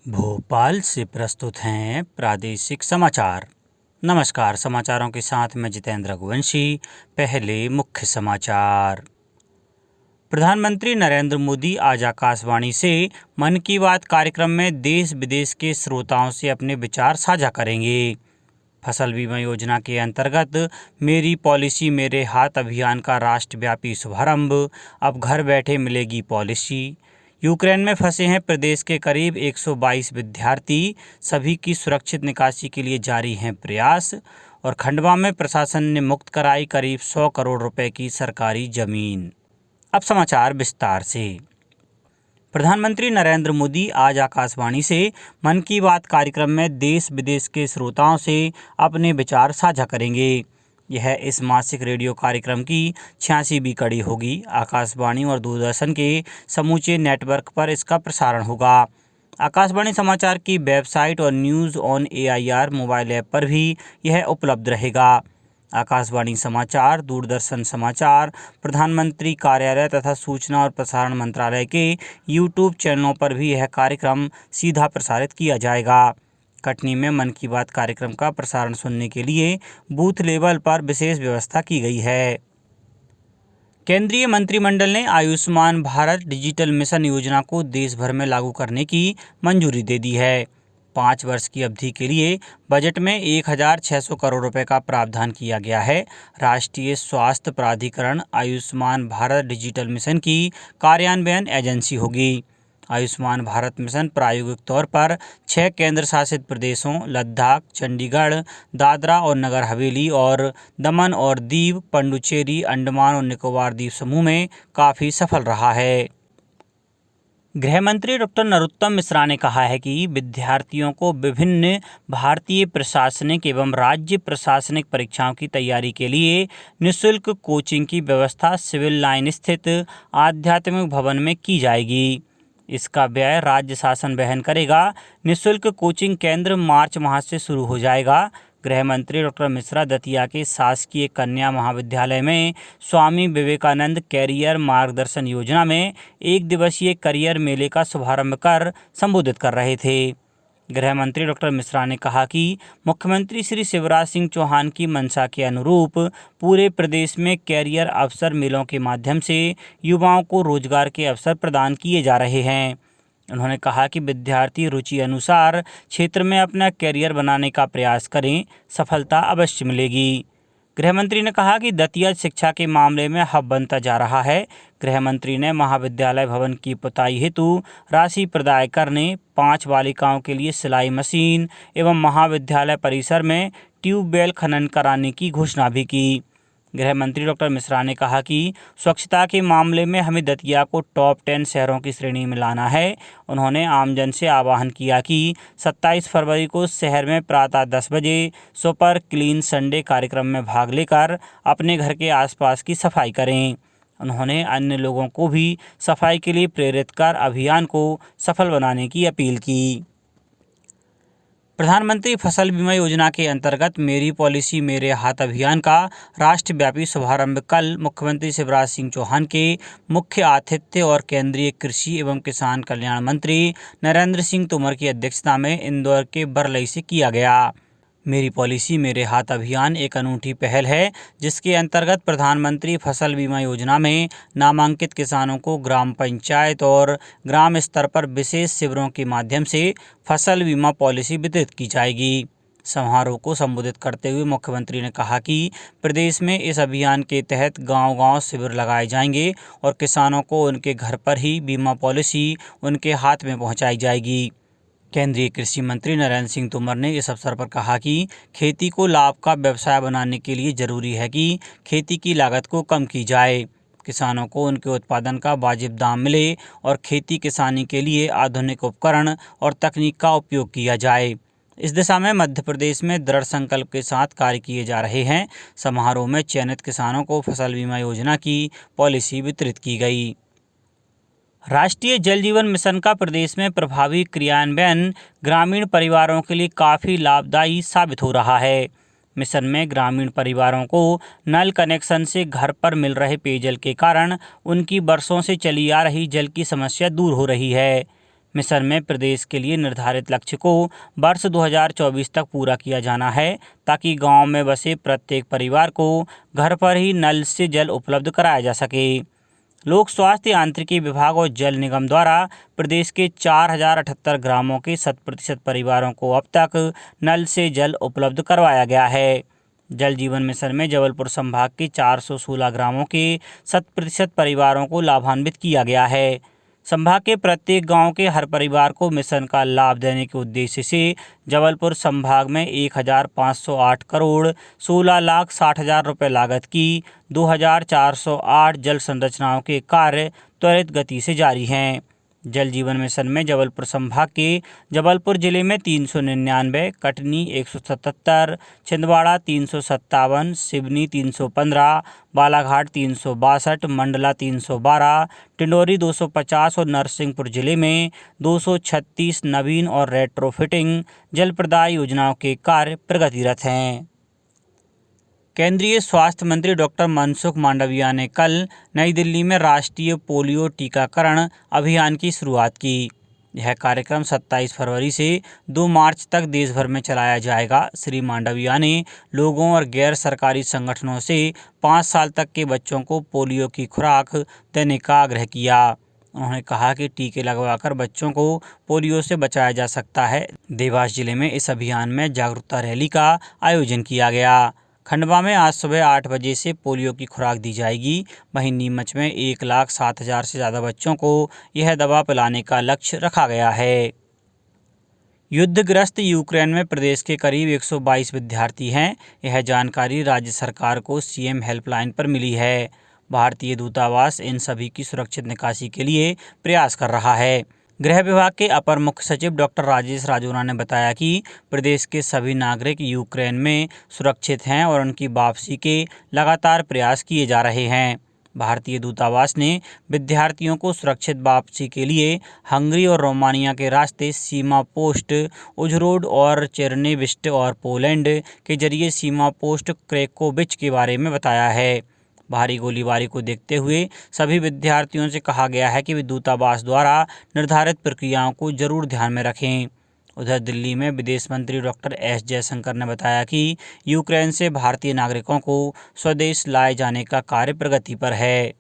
भोपाल से प्रस्तुत हैं प्रादेशिक समाचार। नमस्कार, समाचारों के साथ मैं जितेंद्र रघुवंशी। पहले मुख्य समाचार। प्रधानमंत्री नरेंद्र मोदी आज आकाशवाणी से मन की बात कार्यक्रम में देश विदेश के श्रोताओं से अपने विचार साझा करेंगे। फसल बीमा योजना के अंतर्गत मेरी पॉलिसी मेरे हाथ अभियान का राष्ट्रव्यापी शुभारंभ। अब घर बैठे मिलेगी पॉलिसी। यूक्रेन में फंसे हैं प्रदेश के करीब 122 विद्यार्थी, सभी की सुरक्षित निकासी के लिए जारी हैं प्रयास। और खंडवा में प्रशासन ने मुक्त कराई करीब 100 करोड़ रुपए की सरकारी जमीन। अब समाचार विस्तार से। प्रधानमंत्री नरेंद्र मोदी आज आकाशवाणी से मन की बात कार्यक्रम में देश विदेश के श्रोताओं से अपने विचार साझा करेंगे। यह इस मासिक रेडियो कार्यक्रम की 86वीं कड़ी होगी। आकाशवाणी और दूरदर्शन के समूचे नेटवर्क पर इसका प्रसारण होगा। आकाशवाणी समाचार की वेबसाइट और news on AIR mobile app पर भी यह उपलब्ध रहेगा। आकाशवाणी समाचार, दूरदर्शन समाचार, प्रधानमंत्री कार्यालय तथा सूचना और प्रसारण मंत्रालय के YouTube चैनलों पर भी यह कार्यक्रम सीधा प्रसारित किया जाएगा। कटनी में मन की बात कार्यक्रम का प्रसारण सुनने के लिए बूथ लेवल पर विशेष व्यवस्था की गई है। केंद्रीय मंत्रिमंडल ने आयुष्मान भारत डिजिटल मिशन योजना को देश भर में लागू करने की मंजूरी दे दी है। 5 वर्ष की अवधि के लिए बजट में 1600 करोड़ रुपए का प्रावधान किया गया है। राष्ट्रीय स्वास्थ्य प्राधिकरण आयुष्मान भारत डिजिटल मिशन की कार्यान्वयन एजेंसी होगी। आयुष्मान भारत मिशन प्रायोगिक तौर पर 6 केंद्र शासित प्रदेशों लद्दाख, चंडीगढ़, दादरा और नगर हवेली और दमन और दीव, पुडुचेरी, अंडमान और निकोबार द्वीप समूह में काफ़ी सफल रहा है। गृह मंत्री डॉक्टर नरोत्तम मिश्रा ने कहा है कि विद्यार्थियों को विभिन्न भारतीय प्रशासनिक एवं राज्य प्रशासनिक परीक्षाओं की तैयारी के लिए निःशुल्क कोचिंग की व्यवस्था सिविल लाइन स्थित आध्यात्मिक भवन में की जाएगी। इसका व्यय राज्य शासन वहन करेगा। निःशुल्क कोचिंग केंद्र मार्च माह से शुरू हो जाएगा। गृह मंत्री डॉक्टर मिश्रा दतिया के शासकीय कन्या महाविद्यालय में स्वामी विवेकानंद कैरियर मार्गदर्शन योजना में 1 दिवसीय करियर मेले का शुभारंभ कर संबोधित कर रहे थे। गृह मंत्री डॉक्टर मिश्रा ने कहा कि मुख्यमंत्री श्री शिवराज सिंह चौहान की मंशा के अनुरूप पूरे प्रदेश में कैरियर अवसर मेलों के माध्यम से युवाओं को रोजगार के अवसर प्रदान किए जा रहे हैं। उन्होंने कहा कि विद्यार्थी रुचि अनुसार क्षेत्र में अपना कैरियर बनाने का प्रयास करें, सफलता अवश्य मिलेगी। गृह मंत्री ने कहा कि दतिया शिक्षा के मामले में हब बनता जा रहा है। गृह मंत्री ने महाविद्यालय भवन की पुताई हेतु राशि प्रदान करने, 5 बालिकाओं के लिए सिलाई मशीन एवं महाविद्यालय परिसर में ट्यूबवेल खनन कराने की घोषणा भी की। गृह मंत्री डॉक्टर मिश्रा ने कहा कि स्वच्छता के मामले में हमें दतिया को टॉप 10 शहरों की श्रेणी में लाना है। उन्होंने आमजन से आह्वान किया कि 27 फरवरी को शहर में प्रातः 10 बजे सुपर क्लीन संडे कार्यक्रम में भाग लेकर अपने घर के आसपास की सफाई करें। उन्होंने अन्य लोगों को भी सफाई के लिए प्रेरित कर अभियान को सफल बनाने की अपील की। प्रधानमंत्री फसल बीमा योजना के अंतर्गत मेरी पॉलिसी मेरे हाथ अभियान का राष्ट्रव्यापी शुभारंभ कल मुख्यमंत्री शिवराज सिंह चौहान के मुख्य आतिथ्य और केंद्रीय कृषि एवं किसान कल्याण मंत्री नरेंद्र सिंह तोमर की अध्यक्षता में इंदौर के बरलई से किया गया। मेरी पॉलिसी मेरे हाथ अभियान एक अनूठी पहल है जिसके अंतर्गत प्रधानमंत्री फसल बीमा योजना में नामांकित किसानों को ग्राम पंचायत और ग्राम स्तर पर विशेष शिविरों के माध्यम से फसल बीमा पॉलिसी वितरित की जाएगी। समारोह को संबोधित करते हुए मुख्यमंत्री ने कहा कि प्रदेश में इस अभियान के तहत गांव-गांव शिविर लगाए जाएंगे और किसानों को उनके घर पर ही बीमा पॉलिसी उनके हाथ में पहुँचाई जाएगी। केंद्रीय कृषि मंत्री नरेंद्र सिंह तोमर ने इस अवसर पर कहा कि खेती को लाभ का व्यवसाय बनाने के लिए जरूरी है कि खेती की लागत को कम की जाए, किसानों को उनके उत्पादन का वाजिब दाम मिले और खेती किसानी के लिए आधुनिक उपकरण और तकनीक का उपयोग किया जाए। इस दिशा में मध्य प्रदेश में दृढ़ संकल्प के साथ कार्य किए जा रहे हैं। समारोह में चयनित किसानों को फसल बीमा योजना की पॉलिसी वितरित की गई। राष्ट्रीय जल जीवन मिशन का प्रदेश में प्रभावी क्रियान्वयन ग्रामीण परिवारों के लिए काफ़ी लाभदायी साबित हो रहा है। मिशन में ग्रामीण परिवारों को नल कनेक्शन से घर पर मिल रहे पेयजल के कारण उनकी वर्षों से चली आ रही जल की समस्या दूर हो रही है। मिशन में प्रदेश के लिए निर्धारित लक्ष्य को वर्ष 2024 तक पूरा किया जाना है, ताकि गांव में बसे प्रत्येक परिवार को घर पर ही नल से जल उपलब्ध कराया जा सके। लोक स्वास्थ्य यांत्रिकी विभाग और जल निगम द्वारा प्रदेश के 4078 ग्रामों के 100% परिवारों को अब तक नल से जल उपलब्ध करवाया गया है। जल जीवन मिशन में जबलपुर संभाग के 416 ग्रामों के 100% परिवारों को लाभान्वित किया गया है। संभाग के प्रत्येक गांव के हर परिवार को मिशन का लाभ देने के उद्देश्य से जबलपुर संभाग में 1508 करोड़ 16,60,000 रुपये लागत की 2408 जल संरचनाओं के कार्य त्वरित गति से जारी हैं। जल जीवन मिशन में जबलपुर संभाग के जबलपुर जिले में 399, कटनी 177, छिंदवाड़ा 357, सिवनी 315, बालाघाट 362, मंडला 312, टिंडोरी 250 और नरसिंहपुर जिले में 236 नवीन और रेट्रोफिटिंग जल प्रदाय योजनाओं के कार्य प्रगतिरत हैं। केंद्रीय स्वास्थ्य मंत्री डॉक्टर मनसुख मांडविया ने कल नई दिल्ली में राष्ट्रीय पोलियो टीकाकरण अभियान की शुरुआत की। यह कार्यक्रम 27 फरवरी से 2 मार्च तक देश भर में चलाया जाएगा। श्री मांडविया ने लोगों और गैर सरकारी संगठनों से 5 साल तक के बच्चों को पोलियो की खुराक देने का आग्रह किया। उन्होंने कहा कि टीके लगवाकर बच्चों को पोलियो से बचाया जा सकता है। देवास जिले में इस अभियान में जागरूकता रैली का आयोजन किया गया। खंडवा में आज सुबह 8 बजे से पोलियो की खुराक दी जाएगी। वहीं नीमच में 1,07,000 से ज़्यादा बच्चों को यह दवा पिलाने का लक्ष्य रखा गया है। युद्धग्रस्त यूक्रेन में प्रदेश के करीब 122 विद्यार्थी हैं। यह जानकारी राज्य सरकार को सीएम हेल्पलाइन पर मिली है। भारतीय दूतावास इन सभी की सुरक्षित निकासी के लिए प्रयास कर रहा है। गृह विभाग के अपर मुख्य सचिव डॉक्टर राजेश राजौरा ने बताया कि प्रदेश के सभी नागरिक यूक्रेन में सुरक्षित हैं और उनकी वापसी के लगातार प्रयास किए जा रहे हैं। भारतीय दूतावास ने विद्यार्थियों को सुरक्षित वापसी के लिए हंगरी और रोमानिया के रास्ते सीमा पोस्ट उजरोड और चेरनेविस्ट और पोलैंड के जरिए सीमा पोस्ट क्रेकोविच के बारे में बताया है। भारी गोलीबारी को देखते हुए सभी विद्यार्थियों से कहा गया है कि वे दूतावास द्वारा निर्धारित प्रक्रियाओं को जरूर ध्यान में रखें। उधर दिल्ली में विदेश मंत्री डॉक्टर एस जयशंकर ने बताया कि यूक्रेन से भारतीय नागरिकों को स्वदेश लाए जाने का कार्य प्रगति पर है।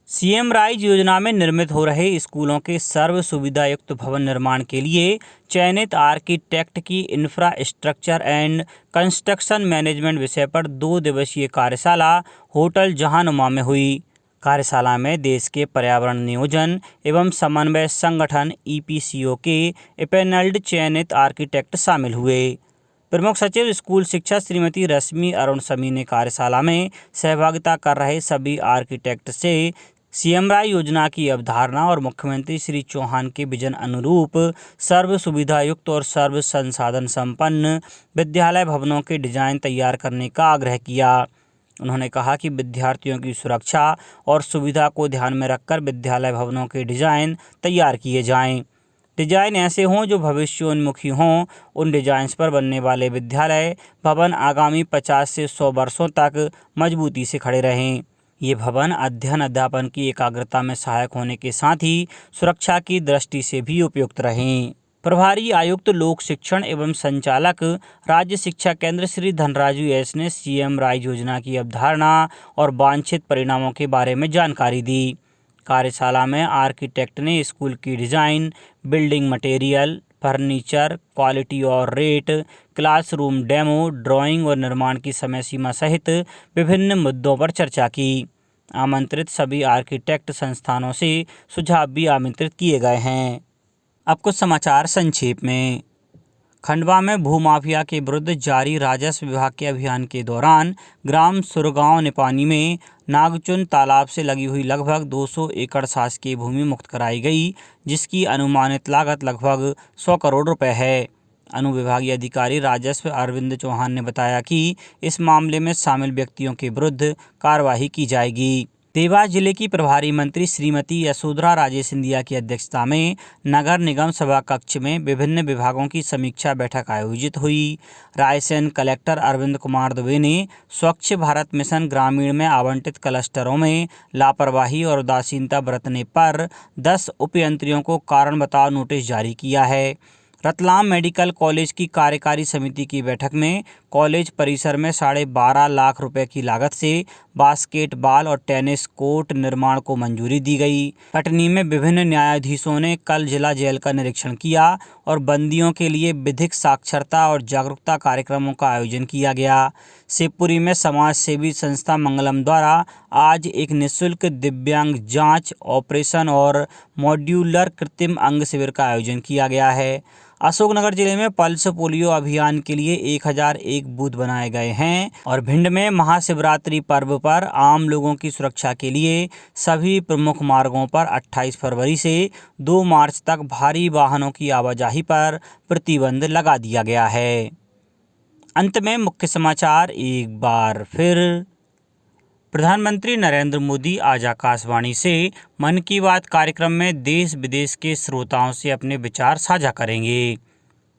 सीएम राइज योजना में निर्मित हो रहे स्कूलों के सर्व सुविधायुक्त भवन निर्माण के लिए चयनित आर्किटेक्ट की इंफ्रास्ट्रक्चर एंड कंस्ट्रक्शन मैनेजमेंट विषय पर 2 दिवसीय कार्यशाला होटल जहानुमा में हुई। कार्यशाला में देश के पर्यावरण नियोजन एवं समन्वय संगठन EPCO के एपेनल्ड चयनित आर्किटेक्ट शामिल हुए। प्रमुख सचिव स्कूल शिक्षा श्रीमती रश्मि अरुण समी ने कार्यशाला में सहभागिता कर रहे सभी आर्किटेक्ट से सीएम राय योजना की अवधारणा और मुख्यमंत्री श्री चौहान के विजन अनुरूप सर्व सुविधायुक्त और सर्व संसाधन संपन्न विद्यालय भवनों के डिजाइन तैयार करने का आग्रह किया। उन्होंने कहा कि विद्यार्थियों की सुरक्षा और सुविधा को ध्यान में रखकर विद्यालय भवनों के डिजाइन तैयार किए जाएं। डिजाइन ऐसे हों जो भविष्योन्मुखी हों। उन डिजाइन्स पर बनने वाले विद्यालय भवन आगामी 50 से 100 वर्षों तक मजबूती से खड़े रहें। ये भवन अध्ययन अध्यापन की एकाग्रता में सहायक होने के साथ ही सुरक्षा की दृष्टि से भी उपयुक्त रहें। प्रभारी आयुक्त लोक शिक्षण एवं संचालक राज्य शिक्षा केंद्र श्री धनराजू एस ने सीएम राय योजना की अवधारणा और वांछित परिणामों के बारे में जानकारी दी। कार्यशाला में आर्किटेक्ट ने स्कूल की design, building material, furniture, quality और रेट, क्लासरूम डेमो, ड्राइंग और निर्माण की समय सीमा सहित विभिन्न मुद्दों पर चर्चा की। आमंत्रित सभी आर्किटेक्ट संस्थानों से सुझाव भी आमंत्रित किए गए हैं। अब कुछ समाचार संक्षेप में। खंडवा में भूमाफिया के विरुद्ध जारी राजस्व विभाग के अभियान के दौरान ग्राम सुरगांव निपानी में नागचुन तालाब से लगी हुई लगभग 200 एकड़ शासकीय भूमि मुक्त कराई गई, जिसकी अनुमानित लागत लगभग 100 करोड़ रुपए है। अनुविभागीय अधिकारी राजस्व अरविंद चौहान ने बताया कि इस मामले में शामिल व्यक्तियों के विरुद्ध कार्रवाई की जाएगी। देवास जिले की प्रभारी मंत्री श्रीमती यशोधरा राजे सिंधिया की अध्यक्षता में नगर निगम सभा कक्ष में विभिन्न विभागों की समीक्षा बैठक आयोजित हुई। रायसेन कलेक्टर अरविंद कुमार दुबे ने स्वच्छ भारत मिशन ग्रामीण में आवंटित क्लस्टरों में लापरवाही और उदासीनता बरतने पर 10 उपयंत्रियों को कारण बताओ नोटिस जारी किया है। रतलाम मेडिकल कॉलेज की कार्यकारी समिति की बैठक में कॉलेज परिसर में 12.5 लाख रुपए की लागत से बास्केटबॉल और टेनिस कोर्ट निर्माण को मंजूरी दी गई। कटनी में विभिन्न न्यायाधीशों ने कल जिला जेल का निरीक्षण किया और बंदियों के लिए विधिक साक्षरता और जागरूकता कार्यक्रमों का आयोजन किया गया। शिवपुरी में समाज सेवी संस्था मंगलम द्वारा आज एक निःशुल्क दिव्यांग जांच, ऑपरेशन और मॉड्यूलर कृत्रिम अंग शिविर का आयोजन किया गया है। अशोकनगर जिले में पल्स पोलियो अभियान के लिए 1001 बूथ बनाए गए हैं और भिंड में महाशिवरात्रि पर्व पर आम लोगों की सुरक्षा के लिए सभी प्रमुख मार्गों पर 28 फरवरी से 2 मार्च तक भारी वाहनों की आवाजाही पर प्रतिबंध लगा दिया गया है। अंत में मुख्य समाचार एक बार फिर। प्रधानमंत्री नरेंद्र मोदी आज आकाशवाणी से मन की बात कार्यक्रम में देश विदेश के श्रोताओं से अपने विचार साझा करेंगे।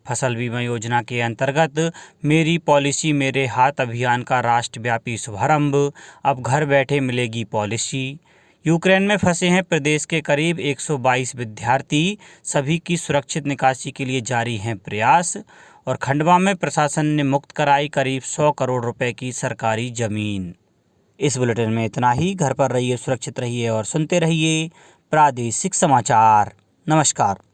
फसल बीमा योजना के अंतर्गत मेरी पॉलिसी मेरे हाथ अभियान का राष्ट्रव्यापी शुभारंभ, अब घर बैठे मिलेगी पॉलिसी। यूक्रेन में फंसे हैं प्रदेश के करीब 122 विद्यार्थी, सभी की सुरक्षित निकासी के लिए जारी हैं प्रयास। और खंडवा में प्रशासन ने मुक्त कराई करीब 100 करोड़ रुपए की सरकारी जमीन। इस बुलेटिन में इतना ही। घर पर रहिए, सुरक्षित रहिए और सुनते रहिए प्रादेशिक समाचार। नमस्कार।